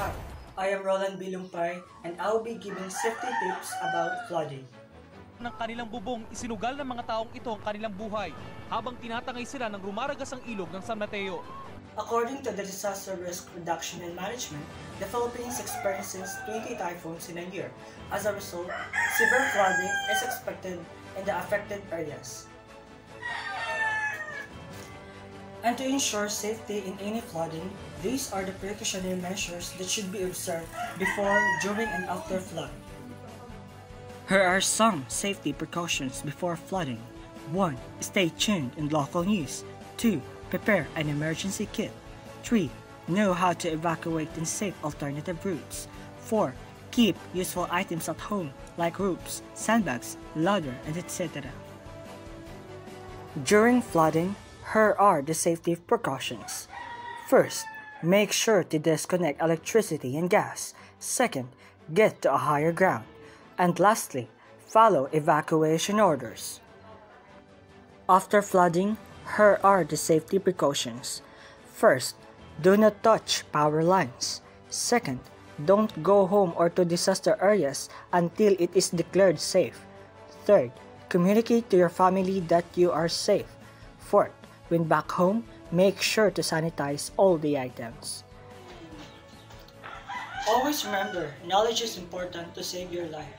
Hi, I am Roland Bilumpay and I will be giving safety tips about flooding. Ng kanilang bubong, isinugal ng mga taong ito ang kanilang buhay habang tinatangay sila ng rumaragas ang ilog ng San Mateo. According to the Disaster Risk Reduction and Management, the Philippines experiences 20 typhoons in a year. As a result, severe flooding is expected in the affected areas. And to ensure safety in any flooding, these are the precautionary measures that should be observed before, during, and after flood. Here are some safety precautions before flooding. 1. Stay tuned in local news. 2. Prepare an emergency kit. 3. Know how to evacuate in safe alternative routes. 4. Keep useful items at home like ropes, sandbags, ladder, and etc. During flooding, here are the safety precautions. First, make sure to disconnect electricity and gas. Second, get to a higher ground. And lastly, follow evacuation orders. After flooding, here are the safety precautions. First, do not touch power lines. Second, don't go home or to disaster areas until it is declared safe. Third, communicate to your family that you are safe. Fourth, when back home, make sure to sanitize all the items. Always remember, knowledge is important to save your life.